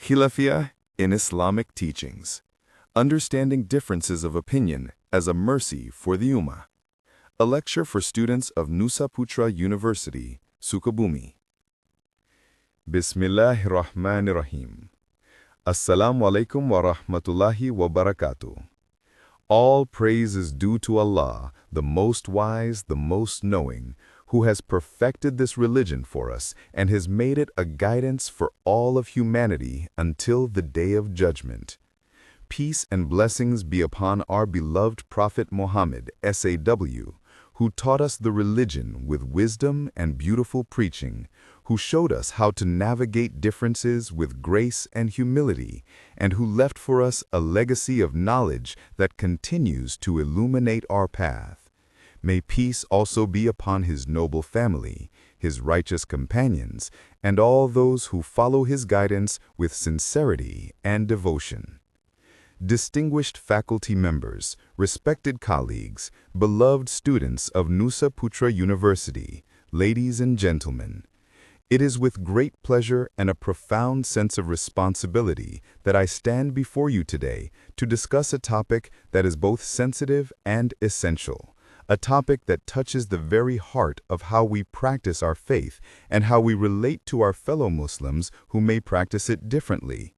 Khilafiyyah in Islamic Teachings. Understanding Differences of Opinion as a Mercy for the Ummah. A lecture for students of Nusaputra University, Sukabumi. Bismillahirrahmanirrahim. Assalamu alaikum wa rahmatullahi wa barakatuh. All praise is due to Allah, the Most Wise, the Most Knowing, who has perfected this religion for us and has made it a guidance for all of humanity until the Day of Judgment. Peace and blessings be upon our beloved Prophet Muhammad, SAW, who taught us the religion with wisdom and beautiful preaching, who showed us how to navigate differences with grace and humility, and who left for us a legacy of knowledge that continues to illuminate our path. May peace also be upon his noble family, his righteous companions, and all those who follow his guidance with sincerity and devotion. Distinguished faculty members, respected colleagues, beloved students of Nusaputra University, ladies and gentlemen, it is with great pleasure and a profound sense of responsibility that I stand before you today to discuss a topic that is both sensitive and essential, a topic that touches the very heart of how we practice our faith and how we relate to our fellow Muslims who may practice it differently.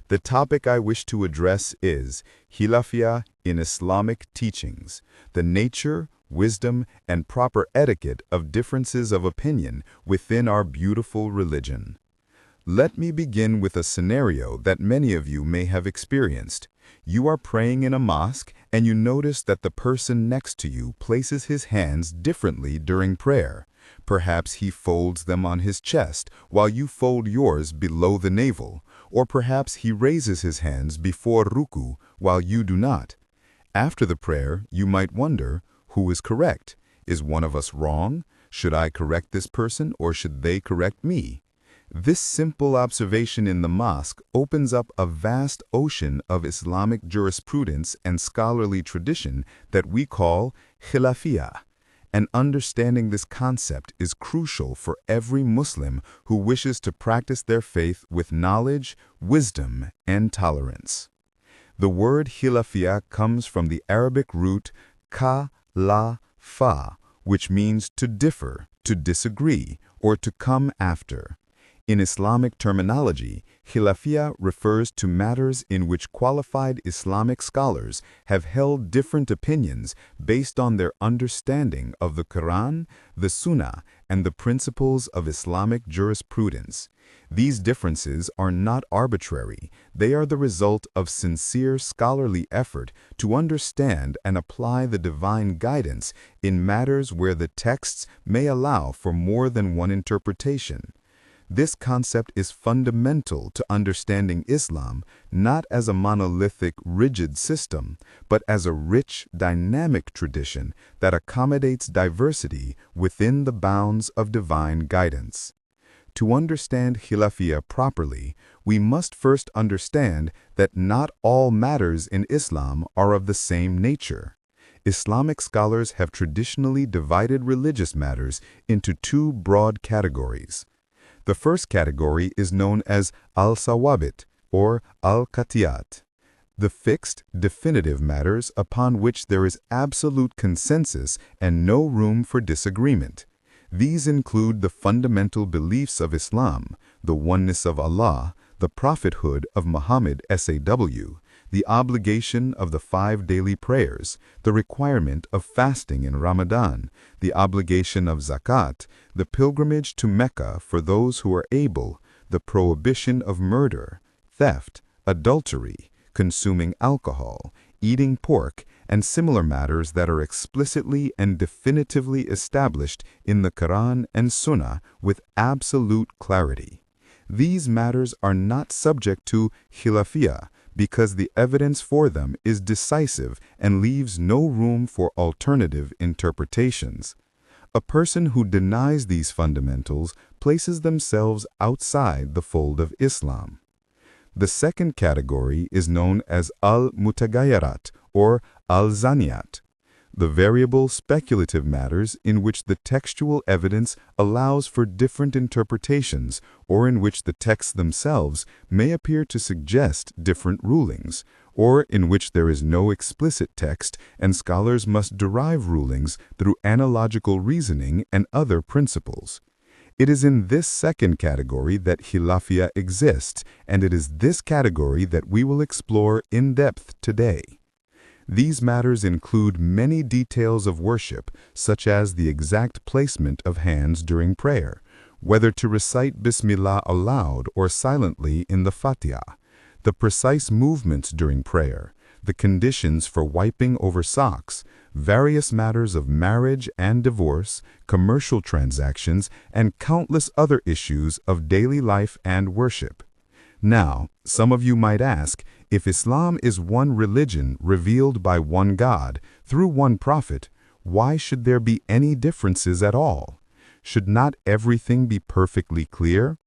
The topic I wish to address is Khilafiyyah in Islamic Teachings, the nature, wisdom, and proper etiquette of differences of opinion within our beautiful religion. Let me begin with a scenario that many of you may have experienced. You are praying in a mosque and you notice that the person next to you places his hands differently during prayer. Perhaps he folds them on his chest while you fold yours below the navel, or perhaps he raises his hands before ruku while you do not. After the prayer, you might wonder, who is correct? Is one of us wrong? Should I correct this person or should they correct me? This simple observation in the mosque opens up a vast ocean of Islamic jurisprudence and scholarly tradition that we call Khilafiyyah. And understanding this concept is crucial for every Muslim who wishes to practice their faith with knowledge, wisdom, and tolerance. The word Khilafiyyah comes from the Arabic root ka-la-fa, which means to differ, to disagree, or to come after. In Islamic terminology, Khilafiyyah refers to matters in which qualified Islamic scholars have held different opinions based on their understanding of the Quran, the Sunnah, and the principles of Islamic jurisprudence. These differences are not arbitrary. They are the result of sincere scholarly effort to understand and apply the divine guidance in matters where the texts may allow for more than one interpretation. This concept is fundamental to understanding Islam not as a monolithic, rigid system, but as a rich, dynamic tradition that accommodates diversity within the bounds of divine guidance. To understand Khilafiyyah properly, we must first understand that not all matters in Islam are of the same nature. Islamic scholars have traditionally divided religious matters into two broad categories. The first category is known as al-sawabit, or al-qatiyat, the fixed, definitive matters upon which there is absolute consensus and no room for disagreement. These include the fundamental beliefs of Islam, the oneness of Allah, the prophethood of Muhammad SAW, the obligation of the 5 daily prayers, the requirement of fasting in Ramadan, the obligation of zakat, the pilgrimage to Mecca for those who are able, the prohibition of murder, theft, adultery, consuming alcohol, eating pork, and similar matters that are explicitly and definitively established in the Quran and Sunnah with absolute clarity. These matters are not subject to Khilafiyyah because the evidence for them is decisive and leaves no room for alternative interpretations. A person who denies these fundamentals places themselves outside the fold of Islam. The second category is known as al-mutagayyarat or al-zaniyat. the variable speculative matters in which the textual evidence allows for different interpretations or in which the texts themselves may appear to suggest different rulings, or in which there is no explicit text and scholars must derive rulings through analogical reasoning and other principles. It is in this second category that Khilafiyyah exists, and it is this category that we will explore in depth today. These matters include many details of worship, such as the exact placement of hands during prayer, whether to recite Bismillah aloud or silently in the Fatiha, the precise movements during prayer, the conditions for wiping over socks, various matters of marriage and divorce, commercial transactions, and countless other issues of daily life and worship. Now, some of you might ask, if Islam is one religion revealed by one God through one prophet, why should there be any differences at all? Should not everything be perfectly clear?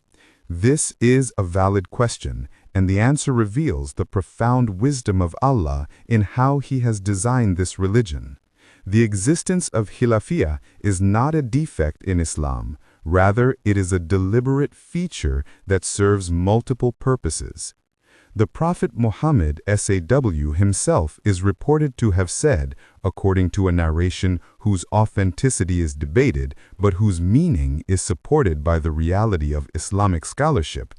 This is a valid question, and the answer reveals the profound wisdom of Allah in how He has designed this religion. The existence of Khilafiyyah is not a defect in Islam. Rather, it is a deliberate feature that serves multiple purposes. The Prophet Muhammad SAW himself is reported to have said, according to a narration whose authenticity is debated, but whose meaning is supported by the reality of Islamic scholarship,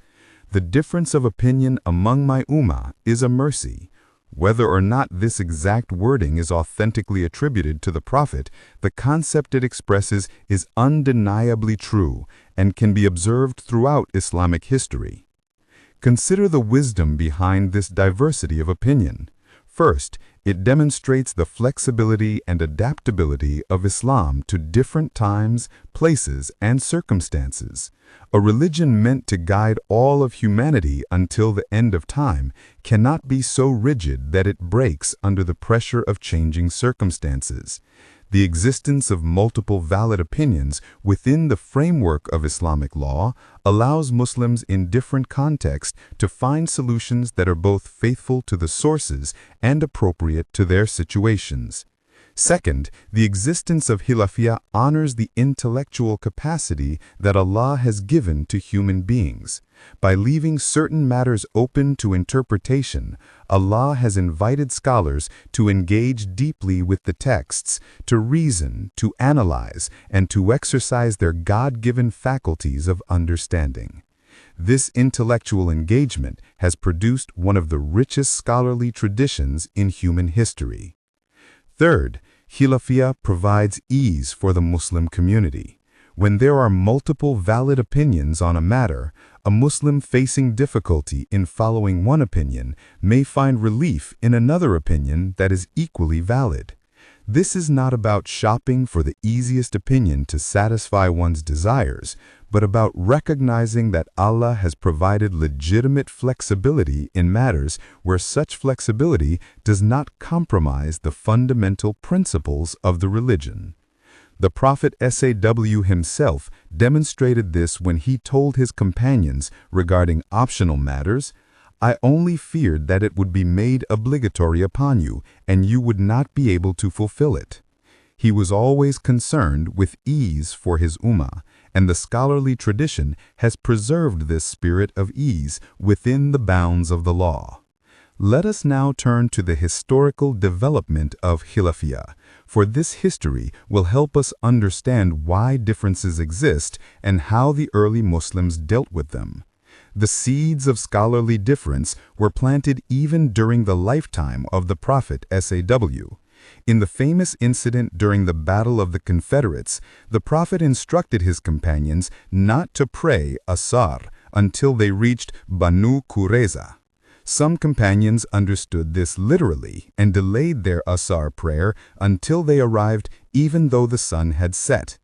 "The difference of opinion among my ummah is a mercy." Whether or not this exact wording is authentically attributed to the Prophet, the concept it expresses is undeniably true and can be observed throughout Islamic history. Consider the wisdom behind this diversity of opinion. First, it demonstrates the flexibility and adaptability of Islam to different times, places, and circumstances. A religion meant to guide all of humanity until the end of time cannot be so rigid that it breaks under the pressure of changing circumstances. The existence of multiple valid opinions within the framework of Islamic law allows Muslims in different contexts to find solutions that are both faithful to the sources and appropriate to their situations. Second, the existence of Khilafiyyah honors the intellectual capacity that Allah has given to human beings. By leaving certain matters open to interpretation, Allah has invited scholars to engage deeply with the texts, to reason, to analyze, and to exercise their God-given faculties of understanding. This intellectual engagement has produced one of the richest scholarly traditions in human history. Third, Khilafiyyah provides ease for the Muslim community. When there are multiple valid opinions on a matter, a Muslim facing difficulty in following one opinion may find relief in another opinion that is equally valid. This is not about shopping for the easiest opinion to satisfy one's desires, but about recognizing that Allah has provided legitimate flexibility in matters where such flexibility does not compromise the fundamental principles of the religion. The Prophet SAW himself demonstrated this when he told his companions regarding optional matters, "I only feared that it would be made obligatory upon you, and you would not be able to fulfill it." He was always concerned with ease for his ummah, and the scholarly tradition has preserved this spirit of ease within the bounds of the law. Let us now turn to the historical development of Khilafiyyah, for this history will help us understand why differences exist and how the early Muslims dealt with them. The seeds of scholarly difference were planted even during the lifetime of the Prophet SAW. In the famous incident during the Battle of the Confederates, the Prophet instructed his companions not to pray Asar until they reached Banu Qurayza. Some companions understood this literally and delayed their Asar prayer until they arrived even though the sun had set.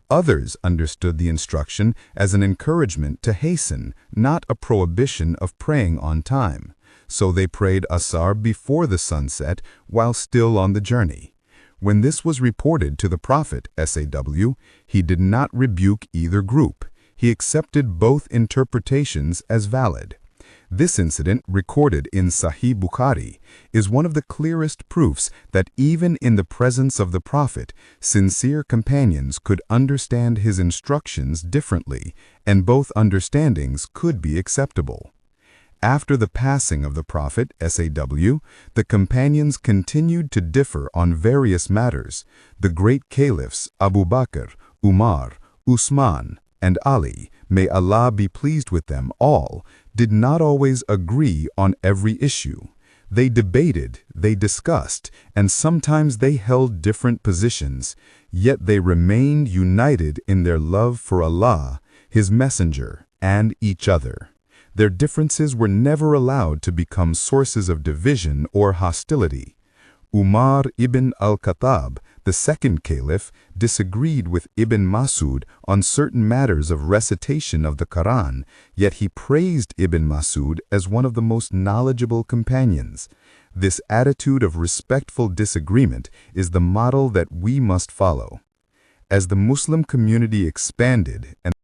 Others understood the instruction as an encouragement to hasten, not a prohibition of praying on time. So they prayed Asar before the sunset while still on the journey. When this was reported to the Prophet SAW, he did not rebuke either group. He accepted both interpretations as valid. This incident, recorded in Sahih Bukhari, is one of the clearest proofs that even in the presence of the Prophet, sincere companions could understand his instructions differently, and both understandings could be acceptable. After the passing of the Prophet, SAW, the companions continued to differ on various matters. The great caliphs Abu Bakr, Umar, Usman, and Ali, may Allah be pleased with them all, did not always agree on every issue. They debated, they discussed, and sometimes they held different positions, yet they remained united in their love for Allah, His Messenger, and each other. Their differences were never allowed to become sources of division or hostility. Umar ibn al-Khattab, the second caliph, disagreed with Ibn Masud on certain matters of recitation of the Quran, yet he praised Ibn Masud as one of the most knowledgeable companions. This attitude of respectful disagreement is the model that we must follow. As the Muslim community expanded and